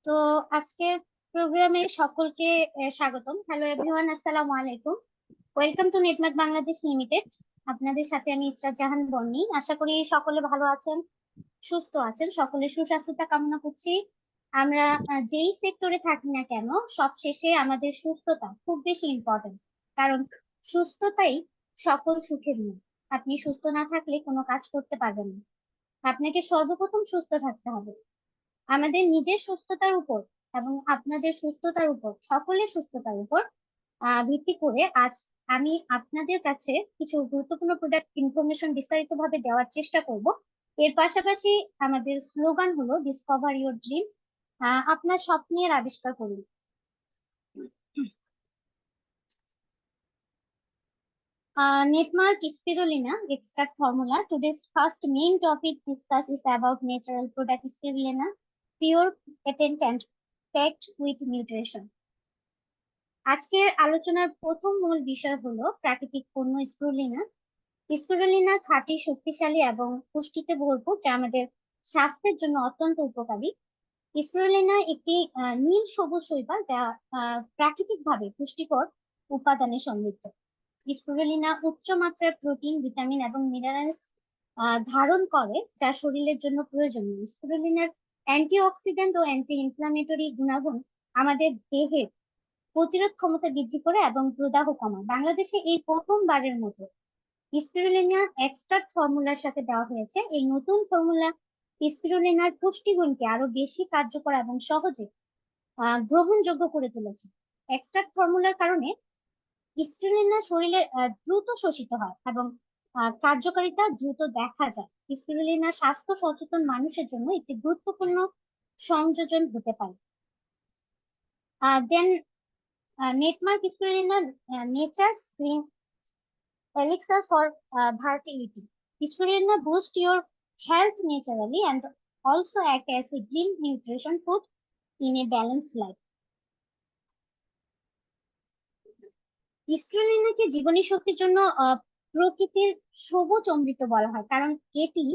তো আজকের প্রোগ্রামে সকলকে স্বাগতম। হ্যালো এভরিওয়ান, আসসালামু আলাইকুম। Welcome to Netmark Bangladesh limited. আপনাদের সাথে আমি ইসরাত জাহান বন্নি। আশা করি সকলে ভালো আছেন, সুস্থ আছেন। সকলের সুস্বাস্থ্যতা কামনা করছি। আমরা যেই সেক্টরে থাকি না কেন, সব শেষে আমাদের সুস্থতা খুব বেশি ইম্পর্টেন্ট। কারণ সুস্থতাই সকল সুখের মূল। আপনি সুস্থ না থাকলে কোনো কাজ করতে পারবেন না। আপনাকে সর্বপ্রথম সুস্থ থাকতে হবে। আমাদের নিজের সুস্থতার উপর এবং আপনাদের সুস্থতার উপর, সকলের সুস্থতার উপর ভিত্তি করে আজ আমি আপনাদের কাছে কিছু গুরুত্বপূর্ণ প্রোডাক্ট ইনফরমেশন বিস্তারিতভাবে দেওয়ার চেষ্টা করব। এর পাশাপাশি আমাদের স্লোগান হলো ডিসকভার ইউর ড্রিম, আপনার স্বপ্নের আবিষ্কার করুন। Netmark spirulina extract formula. Today's first main topic discuss is about natural product spirulina, pure, patent and packed with nutrition. আজকের আলোচনার প্রথম মূল বিষয় হলো প্রাকৃতিক পণ্য স্পিরুলিনা। স্পিরুলিনা খাঁটি, শক্তিশালী এবং পুষ্টিতে ভরপুর, যা আমাদের স্বাস্থ্যের জন্য অত্যন্ত উপকারী। স্পিরুলিনা একটি নীল সবুজ শৈবাল, যা প্রাকৃতিকভাবে পুষ্টিকর উপাদানে সমৃদ্ধ। স্পিরুলিনা উচ্চ মাত্রার প্রোটিন, ভিটামিন এবং মিনারেলস ধারণ করে, যা শরীরের জন্য প্রয়োজনীয়। স্পিরুলিনার অ্যান্টিঅক্সিডেন্ট ও অ্যান্টি ইনফ্লামেটরি গুণাগুণ আমাদের দেহের প্রতিরোধ ক্ষমতা বৃদ্ধি করে এবং প্রদাহ কমায়। বাংলাদেশে এই প্রথমবারের মতো স্পিরুলিনা এক্সট্রাক্ট ফর্মুলার সাথে দেওয়া হয়েছে। এই নতুন ফর্মুলা স্পিরুলিনার পুষ্টিগুণকে আরো বেশি কার্যকর এবং সহজে গ্রহণযোগ্য করে তুলেছে। এক্সট্রাক্ট ফর্মুলার কারণে স্পিরুলিনা শরীরে দ্রুত শোষিত হয় এবং কার্যকারিতা দ্রুত দেখা যায়। স্পিরুলিনা স্বাস্থ্য সচেতন মানুষের জন্য একটি গুরুত্বপূর্ণ সংযোজন হতে পারে। দেন Netmark spirulina, nature's green elixir for fertility. Spirulina boosts your health naturally and also act as a green nutrition food in a balanced life. স্পিরুলিনাকে জীবনী শক্তির জন্য প্রকৃতির সবুজ অমৃত বলা হয়, কারণ এটি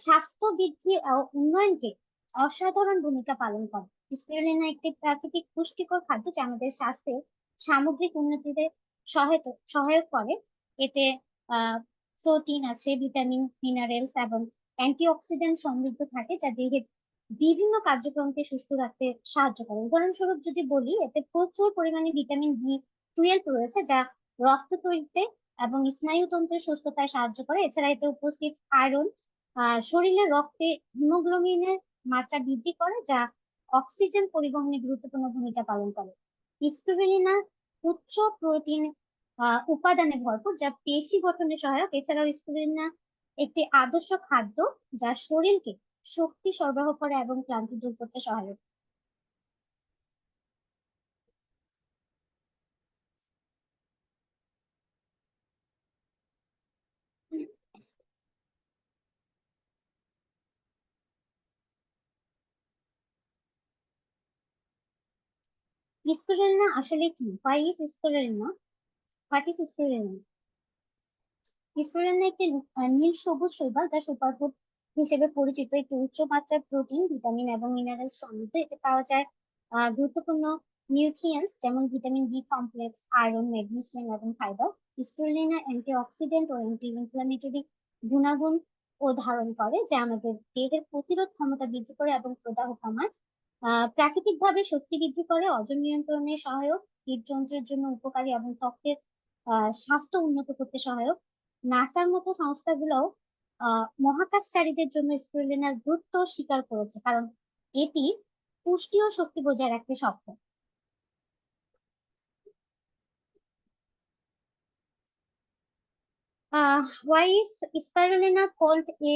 স্বাস্থ্য বৃদ্ধি ও উন্নয়নকে অসাধারণ ভূমিকা পালন করে। স্পিরুলিনা একটি প্রাকৃতিক পুষ্টিকর খাদ্য, যা আমাদের স্বাস্থ্যের সামগ্রিক উন্নতিতে সহায়ক করে। এতে প্রোটিন আছে, ভিটামিন, মিনারেলস এবং অ্যান্টিঅক্সিডেন্ট সমৃদ্ধ থাকে, যা দেহের বিভিন্ন কার্যক্রমকে সুস্থ রাখতে সাহায্য করে। উদাহরণস্বরূপ যদি বলি, এতে প্রচুর পরিমাণে ভিটামিন B12 রয়েছে, যা রক্ত তৈরিতে এবং স্নায়ুতন্ত্রের সুস্থতায় সাহায্য করে। এছাড়া এতে উপস্থিত আয়রন শরীরে রক্তে হিমোগ্লোবিনের মাত্রা বৃদ্ধি করে, যা অক্সিজেন পরিবহনে গুরুত্বপূর্ণ ভূমিকা পালন করে। স্পিরুলিনা উচ্চ প্রোটিন উপাদানে ভরপুর, যা পেশি গঠনে সহায়ক। এছাড়াও স্পিরুলিনা একটি আদর্শ খাদ্য, যা শরীরকে শক্তি সরবরাহ করে এবং ক্লান্তি দূর করতে সহায়ক। স্পিরুলিনা আসলে কি? Why is spirulina? What is spirulina? Spirulina একটি নীল সবুজ শৈবাল, যা সুপারফুড হিসেবে পরিচিত। একটি উচ্চ মাত্রার প্রোটিন, ভিটামিন এবং মিনারেল সমৃদ্ধ। এতে পাওয়া যায় গুরুত্বপূর্ণ নিউট্রিয়েন্টস যেমন vitamin B complex, iron, magnesium এবং ফাইবার। স্পিরুলিনা অ্যান্টিঅক্সিডেন্ট ও অ্যান্টি ইনফ্লামেটরি গুণাগুণ ও ধারণ করে, যা আমাদের দেহের প্রতিরোধ ক্ষমতা বৃদ্ধি করে এবং প্রদাহ কমায়। প্রাকৃতিকভাবে শক্তি বৃদ্ধি করে, ওজন নিয়ন্ত্রণে সহায়ক, হৃদযন্ত্রের জন্য উপকারী এবং ত্বকের স্বাস্থ্য উন্নত করতে সহায়ক। নাসার মতো সংস্থাগুলোও মহাকাশচারীদের জন্য স্পিরুলিনার গুরুত্ব স্বীকার করেছে, কারণ এটি পুষ্টি ও শক্তি বজায় রাখতে সক্ষম। Why is spirulina called a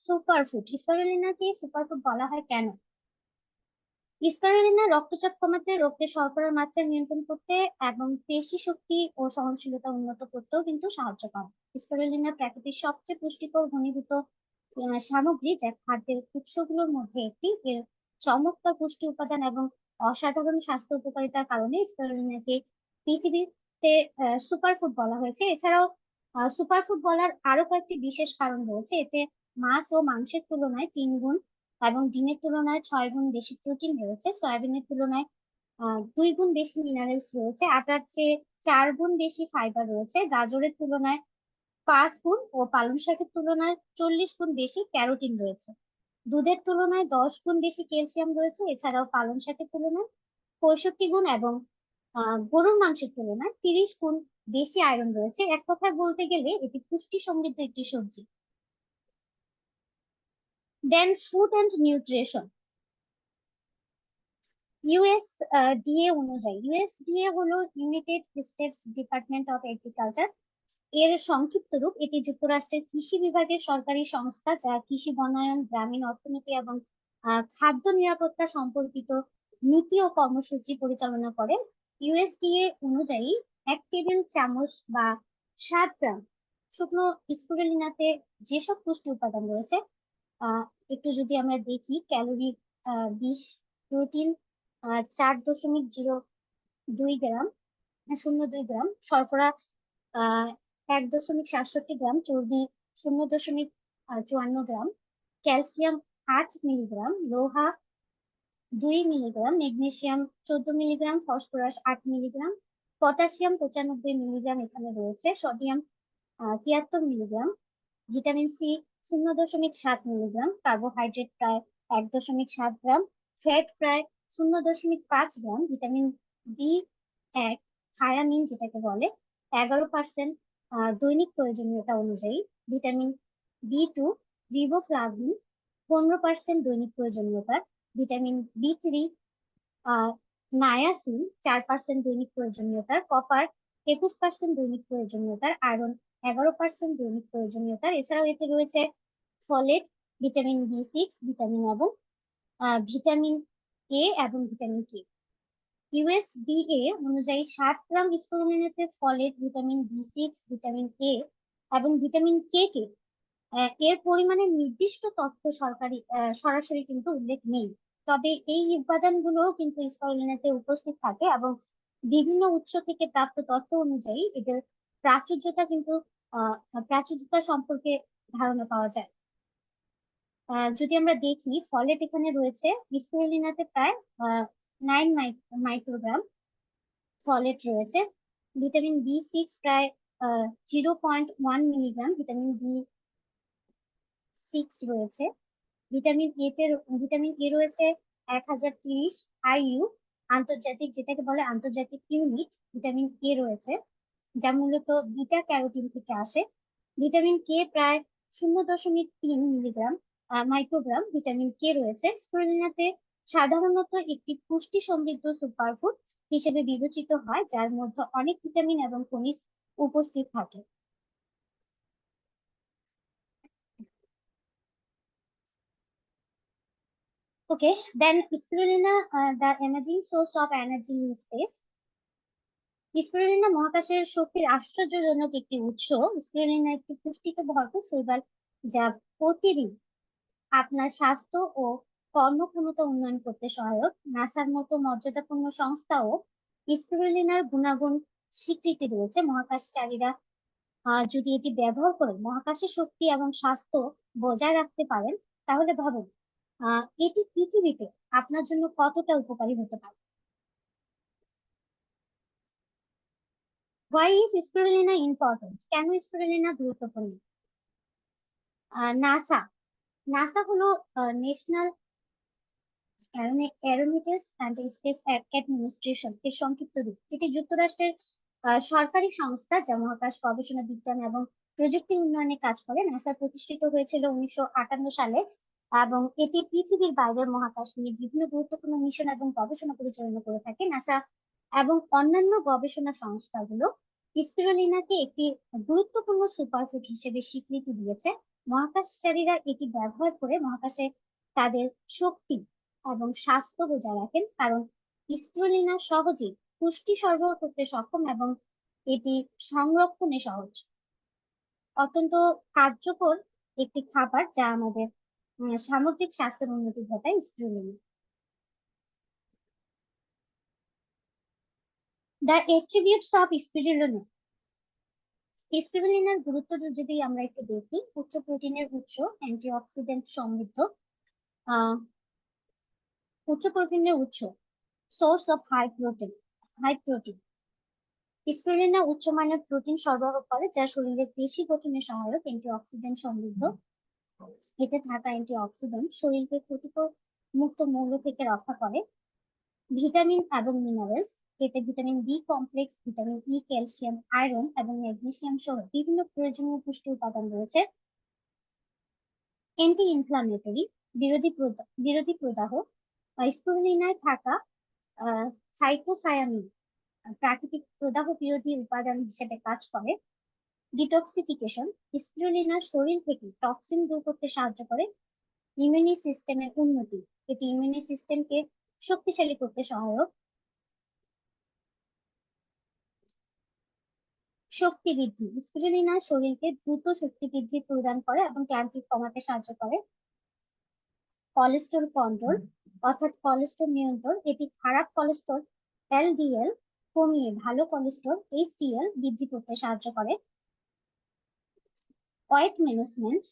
superfood? স্পাইরুলিনাকে সুপারফুড বলা হয় কেন? স্পাইরুলিনা রক্তচাপ কমাতে, রক্তে শর্করার মাত্রা নিয়ন্ত্রণ করতে এবং পেশি শক্তি ও সহনশীলতা উন্নত করতেও কিন্তু সাহায্য করে। স্পাইরুলিনা প্রাকৃতিক সবচেয়ে পুষ্টিকর ঘনীভূত সামগ্রী, যা খাদ্যের উৎসগুলোর মধ্যে একটি। এর চমৎকার পুষ্টি উপাদান এবং অসাধারণ স্বাস্থ্য উপকারিতার কারণে স্পাইরুলিনাকে পৃথিবীতে সুপারফুড বলা হয়েছে। এছাড়াও সুপারফুড বলার আরো কয়েকটি বিশেষ কারণ রয়েছে। এতে মাছ ও মাংসের তুলনায় 3 গুণ এবং ডিমের তুলনায় 6 গুণ বেশি প্রোটিন রয়েছে। সয়াবিনের তুলনায় 2 গুণ বেশি মিনারেলস রয়েছে। আটার চেয়ে 4 গুণ বেশি ফাইবার রয়েছে। গাজরের তুলনায় 5 গুণ ও পালং শাকের তুলনায় 40 গুণ বেশি ক্যারোটিন রয়েছে। দুধের তুলনায় 10 গুণ বেশি ক্যালসিয়াম রয়েছে। এছাড়াও পালং শাকের তুলনায় 65 গুণ এবং গরুর মাংসের তুলনায় 30 গুণ বেশি আয়রন রয়েছে। এক কথায় বলতে গেলে এটি পুষ্টি সমৃদ্ধ একটি সবজি। দেন ফুড অ্যান্ড নিউট্রিশন। ইউএসডিএ অনুযায়ী, ইউএসডিএ হলো United states department of agriculture এর সংক্ষিপ্ত রূপ। এটি যুক্তরাষ্ট্রের কৃষি বিভাগের সরকারি সংস্থা যা কৃষি বনায়ন, গ্রামীণ অর্থনীতি এবং খাদ্য নিরাপত্তা সম্পর্কিত নীতি ও কর্মসূচি পরিচালনা করে। ইউএসডিএ অনুযায়ী 1 টেবিল চামচ বা 7 গ্রাম শুকনো স্পিরুলিনাতে যেসব পুষ্টি উপাদান রয়েছে, একটু যদি আমরা দেখি, ক্যালোরি 20, প্রোটিন 4.02 গ্রাম, 0.2 গ্রাম, শর্করা 1.67 গ্রাম, চর্বি 0.54 গ্রাম, ক্যালসিয়াম 8 মিলিগ্রাম, লোহা 2 milligram, magnesium 14 milligram, phosphorus 8 milligram, potassium 95 milligram এখানে রয়েছে, sodium 73 milligram, vitamin C 0.7 milligram, carbohydrate প্রায় 1.7 গ্রাম, ফ্যাট প্রায় 0.5 গ্রাম, ভিটামিন বি1, থায়ামিন যেটাকে বলে 11% দৈনিক প্রয়োজনীয়তা অনুযায়ী, ভিটামিন বি2, রিবোফ্লাভিন 15% দৈনিক প্রয়োজনীয়তা, ভিটামিন বি3, নায়াসিন 4% দৈনিক প্রয়োজনীয়তার, কপার 21% দৈনিক প্রয়োজনীয়তার, আয়রন 11% দৈনিক প্রয়োজনীয়তার। এছাড়াও এতে রয়েছে ফলেট, ভিটামিন বি6, ভিটামিন এবং ভিটামিন এ এবং ভিটামিন কে। ইউএসডিএ অনুযায়ী 7 গ্রাম স্পিরুলিনাতে ফলেট, ভিটামিন বি6, ভিটামিন এ এবং ভিটামিন কে কে এর পরিমাণের নির্দিষ্ট তথ্য সরাসরি কিন্তু উল্লেখ নেই। তবে এই উপাদানগুলো কিন্তু স্পিরুলিনাতে উপস্থিত থাকে এবং বিভিন্ন উৎস থেকে প্রাপ্ত তথ্য অনুযায়ী এদের প্রাচুর্যতা কিন্তু প্রাচুর্যতা সম্পর্কে ধারণা পাওয়া যায়। যদি আমরা দেখি, ফলেট এখানে রয়েছে, স্পিরুলিনাতে প্রায় 9 মাইক্রোগ্রাম ফলেট রয়েছে, ভিটামিন বি6 প্রায় 0.1 মিলিগ্রাম ভিটামিন বি6 রয়েছে, ভিটামিন এ রয়েছে 1030 আইইউ, আন্তর্জাতিক যেটাকে বলে আন্তর্জাতিক ইউনিট ভিটামিন এ রয়েছে, যা মূলত বিটা ক্যারোটিন থেকে আসে। ভিটামিন কে প্রায় 0.3 মাইক্রোগ্রাম ভিটামিন কে রয়েছে। স্পিরুলিনাতে সাধারণত একটি পুষ্টি সমৃদ্ধ সুপারফুড হিসেবে বিবেচিত হয়, যার মধ্যে অনেক ভিটামিন এবং খনিজ উপস্থিত থাকে। Okay, then spirulina, the emerging source of energy in space. Spirulina মহাকাশের শক্তির আশ্চর্যজনক একটি উৎস। স্পিরুলিনা একটি পুষ্টিতে ভরপুর শৈবাল যা প্রতিদিন আপনার স্বাস্থ্য ও কর্মক্ষমতা উন্নয়ন করতে সহায়ক। নাসার মতো মর্যাদাপূর্ণ সংস্থাও স্পিরুলিনার গুণাগুণ স্বীকৃতি রয়েছে। মহাকাশচারীরা যদি এটি ব্যবহার করে মহাকাশে শক্তি এবং স্বাস্থ্য বজায় রাখতে পারেন, তাহলে ভাবুন এটি পৃথিবীতে আপনার জন্য কতটা উপকারী হতে পারে। Why is spirulina important? কেন স্পিরুলিনা গুরুত্বপূর্ণ? নাসা নাসা হলো national Aeronautics and space administration এর সংক্ষিপ্ত রূপ। এটি যুক্তরাষ্ট্রের সরকারি সংস্থা যা মহাকাশ গবেষণা, বিজ্ঞান এবং প্রযুক্তি উন্নয়নে কাজ করে। নাসা প্রতিষ্ঠিত হয়েছিল 1958 সালে এবং এটি পৃথিবীর বাইরের মহাকাশ নিয়ে বিভিন্ন গুরুত্বপূর্ণ মিশন এবং গবেষণা পরিচালনা করে থাকে। নাসা এবং অন্যান্য গবেষণা সংস্থাগুলো স্পিরুলিনাকে একটি গুরুত্বপূর্ণ সুপারফুড হিসেবে স্বীকৃতি দিয়েছে। মহাকাশচারীরা এটি ব্যবহার করে মহাকাশে তাদের শক্তি এবং স্বাস্থ্য বজায় রাখেন, কারণ স্পিরুলিনা সহজেই পুষ্টি সরবরাহ করতে সক্ষম এবং এটি সংরক্ষণে সহজ। অত্যন্ত কার্যকর একটি খাবার যা আমাদের সামগ্রিক স্বাস্থ্যের উন্নতি ঘটায়। Spirulina. The attributes of spirulina. স্পিরুলিনার গুরুত্ব যদি আমরা একটু দেখি, উচ্চ প্রোটিনের উৎস, অ্যান্টিঅক্সিডেন্ট সমৃদ্ধ, আহ উচ্চ প্রোটিনের উৎস, source of high protein. Spirulina উচ্চমানের প্রোটিন সরবরাহ করে যা শরীরের পেশি গঠনে সহায়ক, অ্যান্টিঅক্সিডেন্ট সমৃদ্ধ। এতে থাকা অ্যান্টিঅক্সিডেন্ট শরীরকে ক্ষতিকর মুক্ত মৌল থেকে রক্ষা করে। ভিটামিন এবং মিনারেলস, এতে vitamin B complex, vitamin E, calcium, iron এবং ম্যাগনেসিয়াম সহ বিভিন্ন প্রয়োজনীয় পুষ্টি উপাদান রয়েছে। অ্যান্টি ইনফ্লামেটরি, বিরোধী প্রদাহ। স্পিরুলিনায় থাকা থাইকোসায়ামিন প্রাকৃতিক প্রদাহ বিরোধী উপাদান হিসেবে কাজ করে। ডিটক্সিফিকেশন, স্পিরুলিনা শরীর থেকে টক্সিন দূর করতে সাহায্য করে। ইমিউনি সিস্টেমের উন্নতি, এটি ইমিউনি সিস্টেমকে শক্তিশালী করতে সহায়ক। শক্তি বৃদ্ধি, স্পিরুলিনা শরীরকে দ্রুত শক্তি বৃদ্ধি প্রদান করে এবং ক্লান্তি কমাতে সাহায্য করে। কোলেস্টেরল কন্ট্রোল অর্থাৎ কোলেস্টেরল নিয়ন্ত্রণ, এটি খারাপ কোলেস্টেরল এলডিএল কমিয়ে ভালো কোলেস্টেরল এইচডিএল বৃদ্ধি করতে সাহায্য করে। ওয়েট ম্যানেজমেন্ট,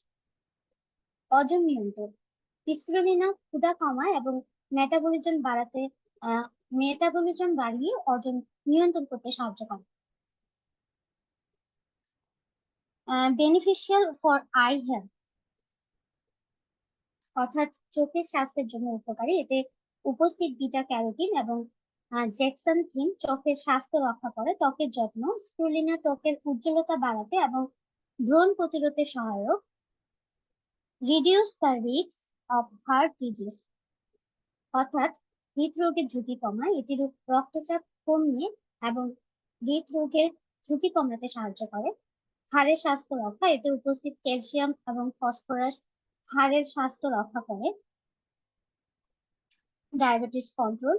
ওজন নিয়ন্ত্রণ, স্পিরুলিনা ক্ষুধা কমায় এবং মেটাবলিজম বাড়িয়ে ওজন নিয়ন্ত্রণ করতে সাহায্য করে। বেনিফিশিয়াল ফর আই হেলথ, অর্থাৎ চোখের স্বাস্থ্যের জন্য উপকারী। এতে উপস্থিত বিটা ক্যারোটিন এবং জেক্সান্থিন চোখের স্বাস্থ্য রক্ষা করে। ত্বকের যত্ন, স্পিরুলিনা ত্বকের উজ্জ্বলতা বাড়াতে এবং ব্রণ প্রতিরোধে সহায়ক। Reduce the risk of heart disease, অর্থাৎ হৃদরোগের ঝুঁকি কমায়। এটি রক্তচাপ কমিয়ে এবং হৃদরোগের ঝুঁকি কমাতে সাহায্য করে। হাড়ের স্বাস্থ্য রক্ষা, এতে উপস্থিত ক্যালসিয়াম এবং ফসফরাস হাড়ের স্বাস্থ্য রক্ষা করে। ডায়াবেটিস কন্ট্রোল,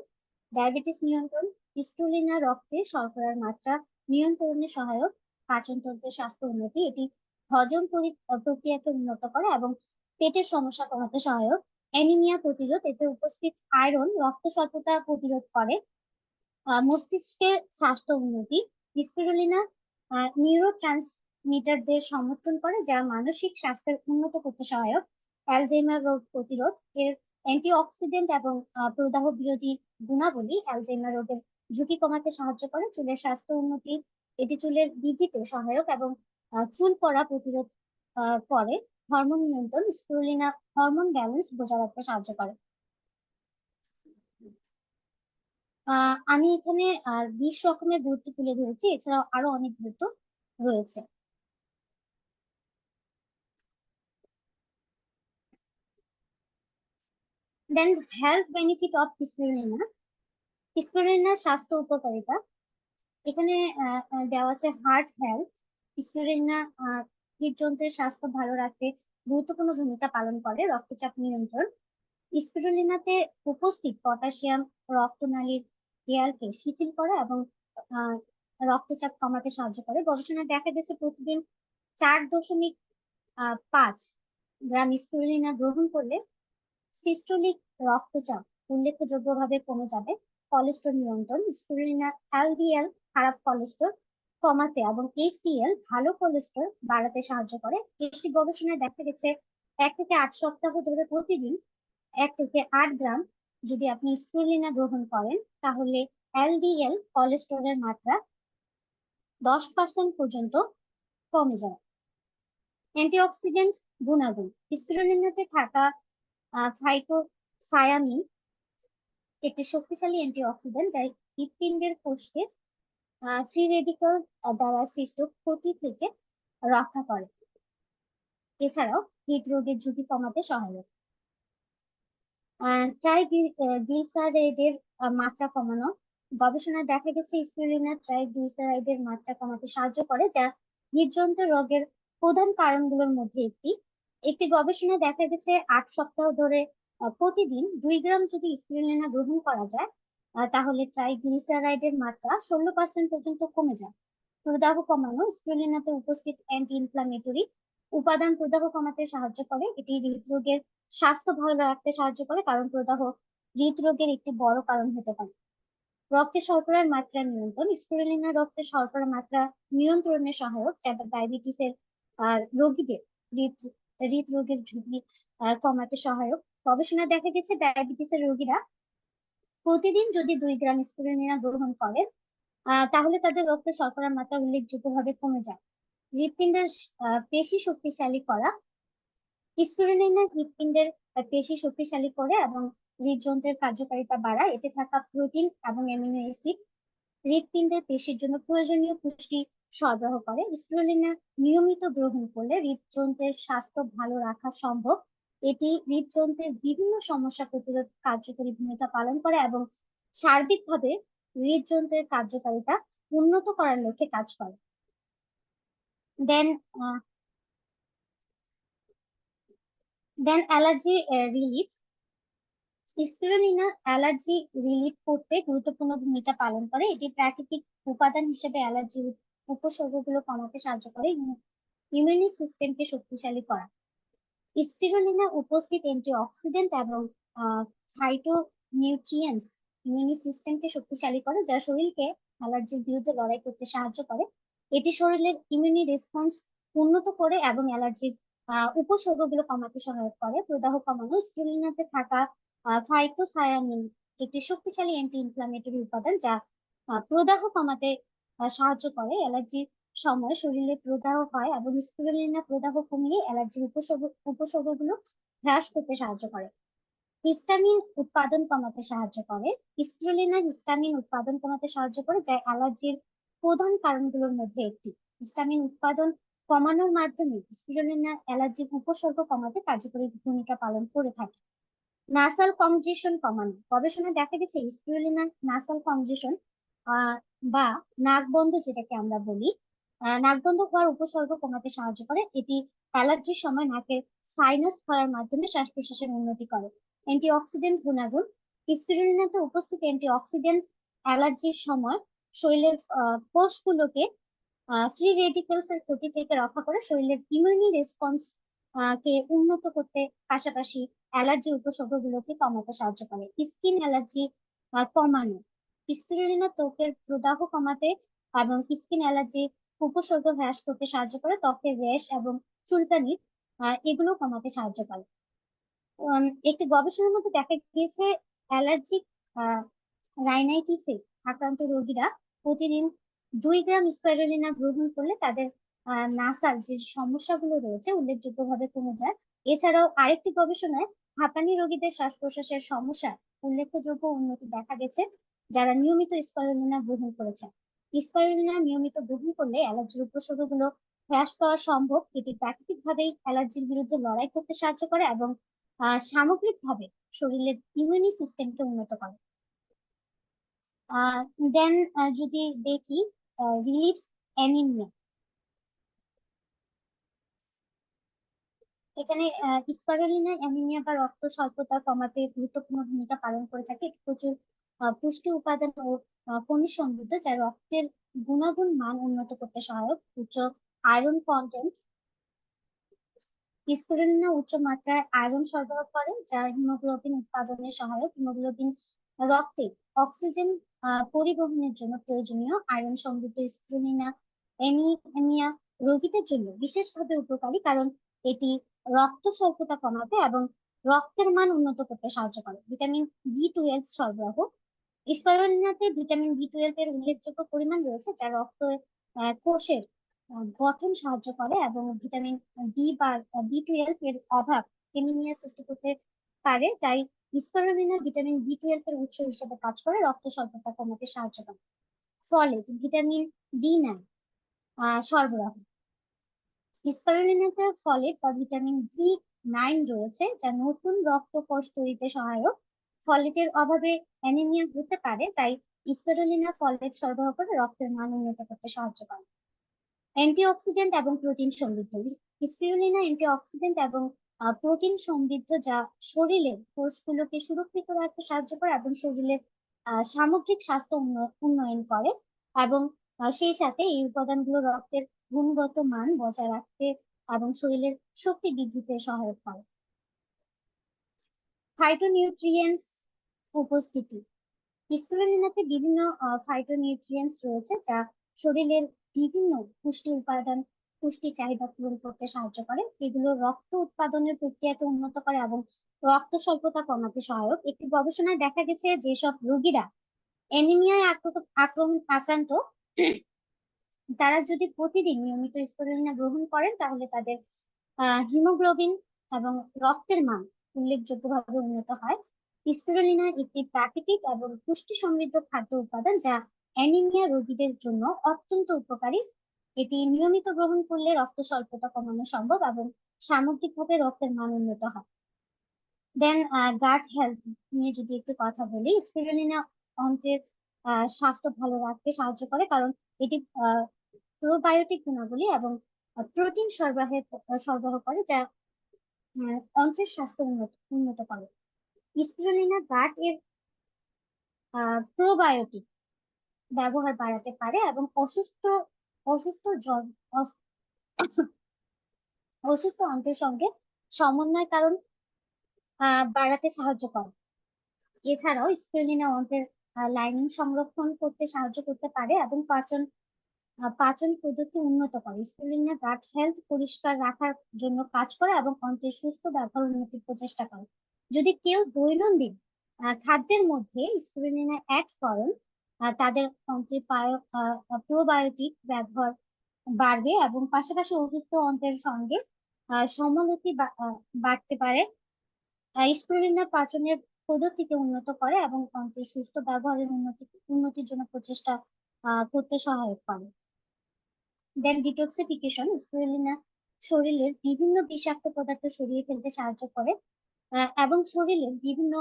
ডায়াবেটিস নিয়ন্ত্রণ, স্পিরুলিনা রক্তে শর্করার মাত্রা নিয়ন্ত্রণে সহায়ক। পাচনতন্ত্রের স্বাস্থ্য উন্নতি, এটি হজম প্রক্রিয়াকে উন্নত করে এবং পেটের সমস্যা কমাতে সহায়ক। অ্যানিমিয়া প্রতিরোধ, এতে উপস্থিত আয়রন রক্ত স্বল্পতা প্রতিরোধ করে। মস্তিষ্কের স্বাস্থ্য উন্নতি, স্পিরুলিনা নিউরো ট্রান্সমিটারদের সমর্থন করে যা মানসিক স্বাস্থ্যের উন্নত করতে সহায়ক। অ্যালজাইমার রোগ প্রতিরোধ, এর অ্যান্টিঅক্সিডেন্ট এবং প্রদাহ বিরোধী গুণাবলী অ্যালজাইমার রোগের ঝুঁকি কমাতে সাহায্য করে। চুলের স্বাস্থ্য উন্নতি, এটি চুলের বৃদ্ধিতে সহায়ক এবং চুল পড়া প্রতিরোধ করে। হরমোন নিয়ন্ত্রণ, স্পিরুলিনা হরমোন ব্যালেন্স বজায় রাখতে সাহায্য করে। আমি এখানে 20 রকমের গুরুত্ব তুলে ধরেছি, এছাড়াও আরো অনেক গুরুত্ব রয়েছে। দেন হেলথ বেনিফিট অফ স্পিরুলিনা, স্পিরুলিনার স্বাস্থ্য উপকারিতা এখানে দেওয়া আছে। হার্ট হেলথ, স্পিরুলিনা হৃদযন্ত্রের স্বাস্থ্য ভালো রাখতে গুরুত্বপূর্ণ ভূমিকা পালন করে। রক্তচাপ নিয়ন্ত্রণ, স্পিরুলিনাতে উপস্থিত পটাশিয়াম রক্তনালীর দেয়ালকে শিথিল করে এবং আহ, রক্তচাপ কমাতে সাহায্য করে। গবেষণায় দেখা গেছে প্রতিদিন 4.5 গ্রাম স্পিরুলিনা গ্রহণ করলে সিস্টোলিক রক্তচাপ উল্লেখযোগ্যভাবে কমে যাবে। কোলেস্টেরল নিয়ন্ত্রণ, স্পিরুলিনা এলডিএল খারাপ কোলেস্টেরল কমাতে এবং এইচডিএল ভালো কোলেস্টেরল বাড়াতে সাহায্য করে। একটি গবেষণায় দেখা গেছে 1 থেকে 8 সপ্তাহ ধরে প্রতিদিন 1 থেকে 8 গ্রাম যদি আপনি স্পিরুলিনা গ্রহণ করেন তাহলে এলডিএল কোলেস্টেরলের মাত্রা 10% পর্যন্ত কমে যায়। অ্যান্টিঅক্সিডেন্ট গুণাগুণ, স্পিরুলিনাতে থাকা থাইকোসায়ামিন একটি শক্তিশালী অ্যান্টিঅক্সিডেন্ট যা হৃৎপিণ্ডের কোষকে ফ্রি রেডিক্যাল দ্বারা সৃষ্ট ক্ষতি থেকে রক্ষা করে। এছাড়াও হৃদরোগের ঝুঁকি কমাতে সহায়ক। ট্রাইগ্লিসারাইডের মাত্রা কমানো, গবেষণায় দেখা গেছে স্পিরুলিনা ট্রাইগ্লিসারাইডের মাত্রা কমাতে সাহায্য করে যা হৃদযন্ত্র রোগের প্রধান কারণগুলোর মধ্যে একটি। একটি গবেষণায় দেখা গেছে 8 সপ্তাহ ধরে প্রতিদিন 2 গ্রাম যদি স্পিরুলিনা গ্রহণ করা যায় তাহলে ট্রাইগ্লিসারাইডের মাত্রা 16% পর্যন্ত কমে যায়। প্রদাহ কমানো, স্পিরুলিনাতে উপস্থিত অ্যান্টি ইনফ্লামেটরি উপাদান প্রদাহ কমাতে সাহায্য করে। এটি হৃদরোগের স্বাস্থ্য ভালো রাখতে সাহায্য করে কারণ প্রদাহ হৃদরোগের একটি বড় কারণ হতে পারে। রক্তে শর্করার মাত্রা নিয়ন্ত্রণ, স্পিরুলিনা রক্তে শর্করার মাত্রা নিয়ন্ত্রণে সহায়ক যা ডায়াবেটিসের রোগীদের হৃদরোগের ঝুঁকি কমাতে সহায়ক। গবেষণায় দেখা গেছে ডায়াবেটিসের রোগীরা প্রতিদিন যদি 2 গ্রাম স্পিরুলিনা গ্রহণ করেন তাহলে তাদের রক্তে শর্করার মাত্রা উল্লেখযোগ্যভাবে কমে যায়। হৃৎপিণ্ডের পেশি শক্তিশালী করা, স্পিরুলিনা হৃৎপিণ্ডের পেশি শক্তিশালী করে এবং হৃদযন্ত্রের কার্যকারিতা বাড়ায়। এতে থাকা প্রোটিন এবং অ্যামিনো অ্যাসিড হৃৎপিণ্ডের পেশির জন্য প্রয়োজনীয় পুষ্টি সরবরাহ করে। স্পিরুলিনা নিয়মিত গ্রহণ করলে হৃদযন্ত্রের স্বাস্থ্য ভালো রাখা সম্ভব। এটি হৃদযন্ত্রের বিভিন্ন সমস্যা প্রতিরোধ কার্যকরী ভূমিকা পালন করে এবং সার্বিকভাবে হৃদযন্ত্রের কার্যকারিতা উন্নত করার লক্ষ্যে কাজ করে। Then allergy relief. Spirulina allergy relief করতে গুরুত্বপূর্ণ ভূমিকা পালন করে। এটি প্রাকৃতিক উপাদান হিসেবে অ্যালার্জির উপসর্গগুলো কমাতে সাহায্য করে, ইমিউনি সিস্টেমকে শক্তিশালী করা। স্পিরুলিনা উপস্থিত অ্যান্টিঅক্সিডেন্ট এবং ফাইটোনিউট্রিয়েন্টস ইমিউনি সিস্টেমকে শক্তিশালী করে, যা শরীরকে অ্যালার্জির বিরুদ্ধে লড়াই করতে সাহায্য করে। এটি শরীরের ইমিউনি রেসপন্স উন্নত করে এবং অ্যালার্জির উপসর্গগুলো কমাতে সহায়ক করে। প্রদাহ কমানো। স্পিরুলিনাতে থাকা ফাইটোসায়ানিন একটি শক্তিশালী অ্যান্টি ইনফ্লামেটরি উপাদান, যা প্রদাহ কমাতে সাহায্য করে। অ্যালার্জির সময় শরীরে প্রদাহ হয় এবং স্পিরুলিনা প্রদাহ কমিয়ে অ্যালার্জির উপসর্গগুলো হ্রাস করতে সাহায্য করে। হিস্টামিন উৎপাদন কমাতে সাহায্য করে। স্পিরুলিনা হিস্টামিন উৎপাদন কমাতে সাহায্য করে, যা অ্যালার্জির প্রধান কারণগুলোর মধ্যে একটি। হিস্টামিন উৎপাদন কমানোর মাধ্যমে স্পিরুলিনা অ্যালার্জির উপসর্গ কমাতে কার্যকরী ভূমিকা পালন করে থাকে। নাসাল কনজেশন কমানো। গবেষণায় দেখা গেছে স্পিরুলিনা নাসাল কনজেশন বা নাক বন্ধ, যেটাকে আমরা বলি, নাক বন্ধ হওয়ার উপসর্গ কমাতে সাহায্য করে। এটি অ্যালার্জির সময় নাকের সাইনাস খোলার মাধ্যমে শ্বাস প্রশ্বাসের উন্নতি করে। অ্যান্টিঅক্সিডেন্ট গুণাগুণ। স্পিরুলিনাতে উপস্থিত অ্যান্টিঅক্সিডেন্ট অ্যালার্জির সময় শরীরের কোষগুলোকে ফ্রি রেডিক্যালস এর ক্ষতি থেকে রক্ষা করে, শরীরের ইমিউনি রেসপন্স কে উন্নত করতে, পাশাপাশি অ্যালার্জি উপসর্গগুলোকে কমাতে সাহায্য করে। স্কিন অ্যালার্জি কমানো। স্পিরুলিনা ত্বকের প্রদাহ কমাতে এবং স্কিন অ্যালার্জি উপসর্গ হ্রাস করতে সাহায্য করে। ত্বকের র্যাশ এবং চুলকানি এগুলো কমাতে সাহায্য করে। একটি গবেষণার মধ্যে দেখা গিয়েছে অ্যালার্জিক রাইনাইটিসে আক্রান্ত রোগীরা প্রতিদিন 2 গ্রাম স্পাইরুলিনা গ্রহণ করলে তাদের নাসার যে সমস্যাগুলো রয়েছে উল্লেখযোগ্যভাবে কমে যায়। এছাড়াও আরেকটি গবেষণায় হাঁপানি রোগীদের শ্বাস প্রশ্বাসের সমস্যা উল্লেখযোগ্য উন্নতি দেখা গেছে যারা নিয়মিত স্পাইরুলিনা গ্রহণ করেছে। স্পাইরুলিনা নিয়মিত গ্রহণ করলে অ্যালার্জির উপসর্গগুলো হ্রাস পাওয়া সম্ভব। এটি প্রাকৃতিকভাবেই অ্যালার্জির বিরুদ্ধে লড়াই করতে সাহায্য করে এবং সামগ্রিকভাবে শরীরের ইমিউনি সিস্টেমকে উন্নত করে। দেন যদি দেখি রিলিফ অ্যানিমিয়া, এখানে স্পাইরুলিনা অ্যানিমিয়া বা রক্ত স্বল্পতা কমাতে গুরুত্বপূর্ণ ভূমিকা পালন করে থাকে। প্রচুর পুষ্টি উপাদান ও খনিজ সমৃদ্ধ, যা রক্তের গুণাগুণ মান উন্নত করতে সহায়ক। উচ্চ আয়রন কন্টেন্ট। স্পিরুলিনা উচ্চ মাত্রায় আয়রন সরবরাহ করে, যা হিমোগ্লোবিন উৎপাদনে সহায়ক। হিমোগ্লোবিন রক্তে অক্সিজেন পরিবহনের জন্য প্রয়োজনীয়। আয়রন সমৃদ্ধ স্পিরুলিনা অ্যানিমিয়া রোগীদের জন্য বিশেষভাবে উপকারী, কারণ এটি রক্ত স্বল্পতা কমাতে এবং রক্তের মান উন্নত করতে সাহায্য করে। ভিটামিন বি12 সরবরাহ। স্পাইরুলিনাতে ভিটামিন বি12 এর উল্লেখযোগ্য পরিমাণ রয়েছে, যা রক্ত কোষের গঠন সাহায্য করে এবং ভিটামিন বি বা বি12 এর অভাব অ্যানিমিয়া সৃষ্টি করতে পারে। তাই স্পাইরুলিনা ভিটামিন বি12 এর উৎস হিসেবে কাজ করে, রক্ত স্বল্পতা কমাতে সাহায্য করে। ফলেট ভিটামিন বি9 সরবরাহ। স্পাইরুলিনাতে ফলেট বা ভিটামিন বি9 রয়েছে, যা নতুন রক্ত কোষ তৈরিতে সহায়ক। ফলেটের অভাবে অ্যানিমিয়া হতে পারে, তাই স্পাইরুলিনা ফলেট সরবরাহ করে রক্তের মান উন্নত করতে সাহায্য করে। অ্যান্টিঅক্সিডেন্ট এবং প্রোটিন সমৃদ্ধ। স্পিরুলিনা অ্যান্টিঅক্সিডেন্ট এবং প্রোটিন সমৃদ্ধ, যা শরীরের কোষগুলোকে সুরক্ষিত রাখতে সাহায্য করে এবং শরীরের সামগ্রিক স্বাস্থ্য উন্নয়ন করে এবং সেই সাথে এই উপাদানগুলো রক্তের গুণগত মান বজায় রাখতে এবং শরীরের শক্তি বৃদ্ধিতে সহায়ক করে। ফাইটোনিউট্রিয়েন্টস উপস্থিতি। স্পিরুলিনাতে বিভিন্ন ফাইটোনিউট্রিয়েন্টস রয়েছে, যা শরীরের বিভিন্ন পুষ্টি উপাদান পুষ্টি চাহিদা পূরণ করতে সাহায্য করে। এগুলো রক্ত উৎপাদনের প্রক্রিয়াকে উন্নত করে এবং রক্ত স্বল্পতা কমাতে সহায়ক। একটি গবেষণায় দেখা গেছে যেসব রোগীরা অ্যানিমিয়ায় আক্রান্ত তারা যদি প্রতিদিন নিয়মিত স্পিরুলিনা গ্রহণ করেন তাহলে তাদের হিমোগ্লোবিন এবং রক্তের মান উল্লেখযোগ্যভাবে উন্নত হয়। স্পিরুলিনা একটি প্রাকৃতিক এবং পুষ্টি সমৃদ্ধ খাদ্য উপাদান যা অ্যানিমিয়া রোগীদের জন্য অত্যন্ত উপকারী। এটি নিয়মিত গ্রহণ করলে রক্ত স্বল্পতা কমানো সম্ভব এবং সামগ্রিকভাবে রক্তের মান উন্নত হয়। দেন গাট হেলথ নিয়ে যদি একটু কথা বলি, স্পিরুলিনা অন্ত্রের স্বাস্থ্য ভালো রাখতে সাহায্য করে কারণ এটি প্রোবায়োটিক গুণাবলী এবং প্রোটিন সরবরাহ করে যা অন্ত্রের স্বাস্থ্য উন্নত করে। স্পিরুলিনা গাট এর প্রোবায়োটিক ব্যবহার বাড়াতে পারে এবং অসুস্থ অসুস্থ অন্ত্রের সঙ্গে সমন্বয় কারণ বাড়াতে সাহায্য করে। এছাড়াও স্পিরুলিনা অন্ত্রের লাইনিং সংরক্ষণ করতে সাহায্য করতে পারে এবং পাচন পদ্ধতি উন্নত করে। স্পিরুলিনা গাট হেলথ পরিষ্কার রাখার জন্য কাজ করে এবং অন্ত্রের সুস্থ ব্যবহার উন্নতির প্রচেষ্টা করে। যদি কেউ দৈনন্দিন খাদ্যের মধ্যে স্পিরুলিনা অ্যাড করেন তাদের অন্ত্রের প্রোবায়োটিক ব্যবহার বাড়বে এবং পাশাপাশি অসুস্থ অন্ত্রের সঙ্গে সমানুতি বাড়তে পারে। স্পিরুলিনা পাচনের পদ্ধতিকে উন্নত করে এবং অন্ত্রের সুস্থ ব্যবহারের উন্নতির জন্য প্রচেষ্টা করতে সহায়ক করে। দেন ডিটক্সিফিকেশন, স্পিরুলিনা শরীরের বিভিন্ন বিষাক্ত পদার্থ সরিয়ে ফেলতে সাহায্য করে এবং শরীরের বিভিন্ন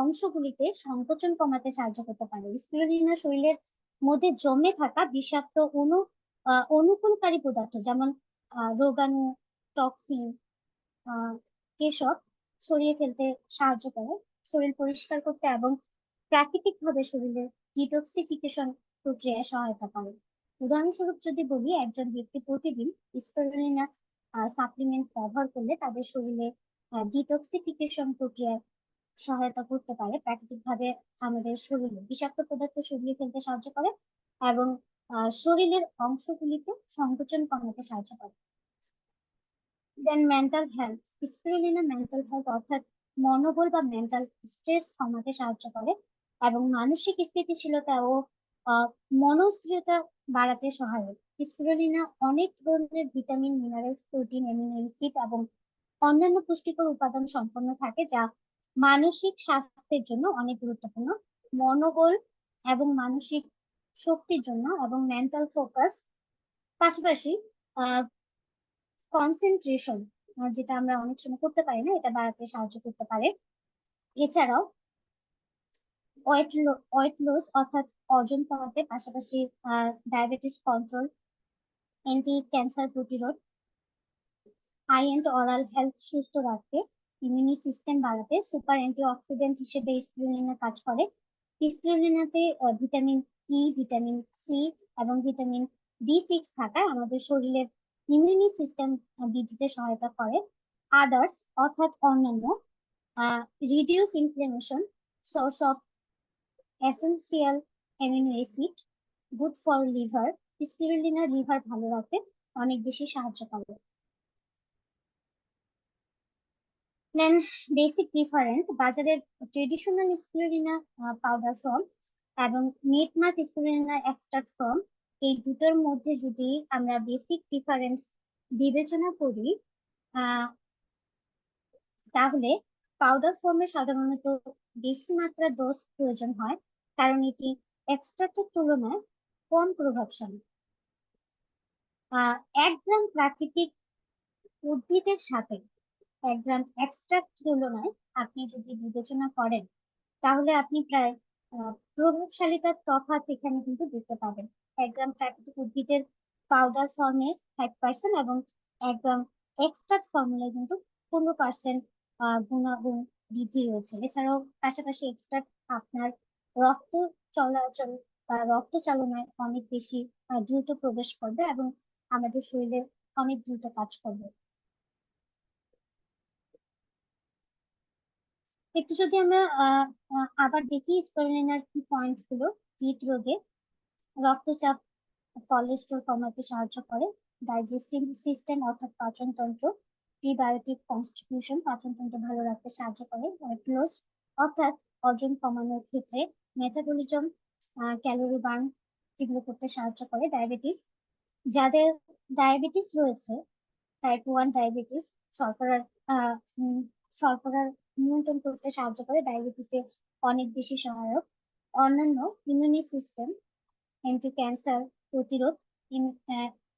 অংশগুলিতে সংকোচন কমাতে সাহায্য করতে পারে। স্পিরুলিনা শরীরের মধ্যে জমে থাকা বিষাক্ত অনুকূলকারী পদার্থ যেমন রোগাণু, টক্সিন এসব সরিয়ে ফেলতে সাহায্য করে, শরীর পরিষ্কার করতে এবং প্রাকৃতিকভাবে শরীরের ডিটক্সিফিকেশন প্রক্রিয়ায় সহায়তা করে। উদাহরণস্বরূপ যদি বলি, একজন ব্যক্তি প্রতিদিন স্পিরুলিনা সাপ্লিমেন্ট ব্যবহার করলে তাদের শরীরে ডিটক্সিফিকেশন প্রক্রিয়ায় সহায়তা করতে পারে, প্রাকৃতিকভাবে আমাদের শরীরে বিষাক্ত পদার্থ সরিয়ে ফেলতে সাহায্য করে এবং শরীরের অংশগুলিতে সংকোচন কমাতে সাহায্য করে। Then mental health, spirulina mental health অর্থাৎ মনোবল বা মেন্টাল স্ট্রেস কমাতে সাহায্য করে এবং মানসিক স্থিতিশীলতা ও মনস্থিরতা বাড়াতে সহায়ক। স্পিরুলিনা অনেক ধরনের vitamin, minerals, protein, amino acid এবং অন্যান্য পুষ্টিকর উপাদান সম্পন্ন থাকে যা মানসিক স্বাস্থ্যের জন্য অনেক গুরুত্বপূর্ণ। মনোবল এবং মানসিক শক্তির জন্য এবং মেন্টাল ফোকাস, পাশাপাশি কনসেন্ট্রেশন যেটা আমরা অনেক সময় করতে পারি না, এটা বাড়াতে সাহায্য করতে পারে। এছাড়াও ওয়েট লস অর্থাৎ ওজন কমাতে, পাশাপাশি ডায়াবেটিস কন্ট্রোল, অ্যান্টি ক্যান্সার প্রতিরোধ, আই এন্ড অরাল হেলথ সুস্থ রাখতে, ইমিউনি সিস্টেম বাড়াতে সুপার অ্যান্টিঅক্সিডেন্ট হিসেবে স্পিরুলিনা কাজ করে। স্পিরুলিনাতে ভিটামিন ই, ভিটামিন সি এবং ভিটামিন B6 থাকায় আমাদের শরীরের ইমিউনি সিস্টেম বৃদ্ধিতে সহায়তা করে। আদার্স অর্থাৎ অন্যান্য, reduce inflation, source of essential amino acid, good for liver. Spirulina liver ভালো রাখতে অনেক বেশি সাহায্য করে। দেন বেসিক ডিফারেন্ট, বাজারের ট্রেডিশনাল স্পিরুলিনা পাউডার ফর্ম এবং নেটমার্ক স্পিরুলিনা এক্সট্রাক্ট ফর্ম, এই দুটোর মধ্যে যদি আমরা বেসিক ডিফারেন্স বিবেচনা করি তাহলে পাউডার ফর্মে সাধারণত বেশি মাত্রা ডোজ প্রয়োজন হয় কারণ এটি এক্সট্রাক্টের তুলনায় কম প্রভাবশালী। 1 গ্রাম প্রাকৃতিক উদ্ভিদের সাথে 1 গ্রাম এক্সট্রাক্ট তুলনায় আপনি যদি বিবেচনা করেন তাহলে আপনি প্রায় প্রভাবশালীতার তফাৎ এখানে কিন্তু দেখতে পাবেন। 1 গ্রাম প্রাকৃতিক উদ্ভিদের পাউডার ফর্মে 5% এবং 1 গ্রাম এক্সট্রাক্ট ফর্মুলায় কিন্তু 15% গুণাগুণ বৃদ্ধি রয়েছে। এছাড়াও পাশাপাশি এক্সট্রাক্ট আপনার রক্ত চলাচল বা রক্ত চালনায় অনেক বেশি দ্রুত প্রবেশ করবে এবং আমাদের শরীরে অনেক দ্রুত কাজ করবে। একটু যদি আমরা আবার দেখি স্পিরুলিনার কি পয়েন্ট গুলো। হৃদরোগে, রক্তচাপ, কোলেস্টেরল কমাতে সাহায্য করে, ডাইজেস্টিভ সিস্টেম অর্থাৎ পাচনতন্ত্র, প্রিবায়োটিক কনস্টিটিউশন পাচনতন্ত্র ভালো রাখতে সাহায্য করে, ওয়েট লস অর্থাৎ ওজন কমানোর ক্ষেত্রে, মেটাবলিজম ক্যালোরি বার্ন এগুলো করতে সাহায্য করে, ডায়াবেটিস যাদের ডায়াবেটিস রয়েছে, টাইপ 1 ডায়াবেটিস, শর্করার আহ, উম, শর্করার নিয়ন্ত্রণ করতে সাহায্য করে, ডায়াবেটিসে অনেক বেশি সহায়ক। অন্যান্য ইমিউনি সিস্টেম, অ্যান্টি ক্যান্সার প্রতিরোধ,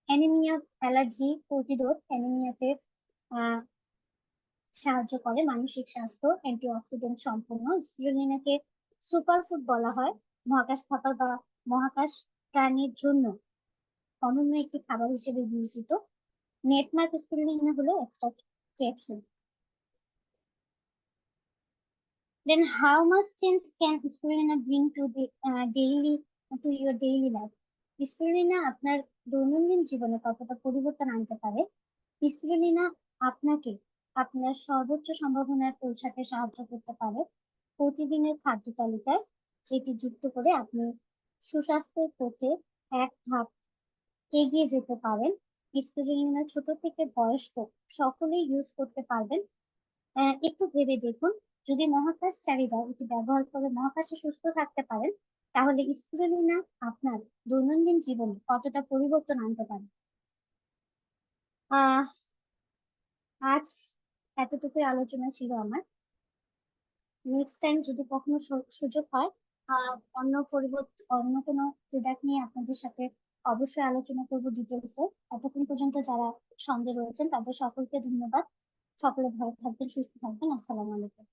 অ্যানিমিয়া অ্যালার্জি প্রতিরোধ, অ্যানিমিয়াতে সাহায্য করে, মানসিক স্বাস্থ্য, অ্যান্টিঅক্সিডেন্ট সম্পন্ন। স্পিরুলিনাকে সুপারফুড বলা হয়, মহাকাশ খাবার বা মহাকাশ প্রাণীর জন্য অনন্য একটি খাবার হিসেবে বিবেচিত। নেটমার্ক স্পিরুলিনা হলো extract capsule. Then how much change can spirulina bring to the to your daily life? Spirulina আপনার দৈনন্দিন জীবনে কতটা পরিবর্তন আনতে পারে? স্পিরুলিনা আপনাকে আপনার সর্বোচ্চ সম্ভাবনায় পৌঁছাতে সাহায্য করতে পারে। প্রতিদিনের খাদ্য তালিকায় এটি যুক্ত করে আপনি সুস্বাস্থ্যের পথে এক ধাপ এগিয়ে যেতে পারেন। স্পিরুলিনা ছোট থেকে বয়স্ক সকলেই ইউজ করতে পারবেন। একটু ভেবে দেখুন, যদি মহাকাশচারীরা এটি ব্যবহার করে মহাকাশে সুস্থ থাকতে পারেন, তাহলে স্পিরুলিনা আপনার দৈনন্দিন জীবনে কতটা পরিবর্তন আনতে পারে। আহ আজ এতটুকুই আলোচনা ছিল আমার। নেক্সট টাইম যদি কখনো সুযোগ হয়, অন্য কোনো প্রোডাক্ট নিয়ে আপনাদের সাথে অবশ্যই আলোচনা করবো ডিটেলসে। এতক্ষণ পর্যন্ত যারা সঙ্গে রয়েছেন তাদের সকলকে ধন্যবাদ। সকলে ভালো থাকবেন, সুস্থ থাকবেন। আসসালামু আলাইকুম।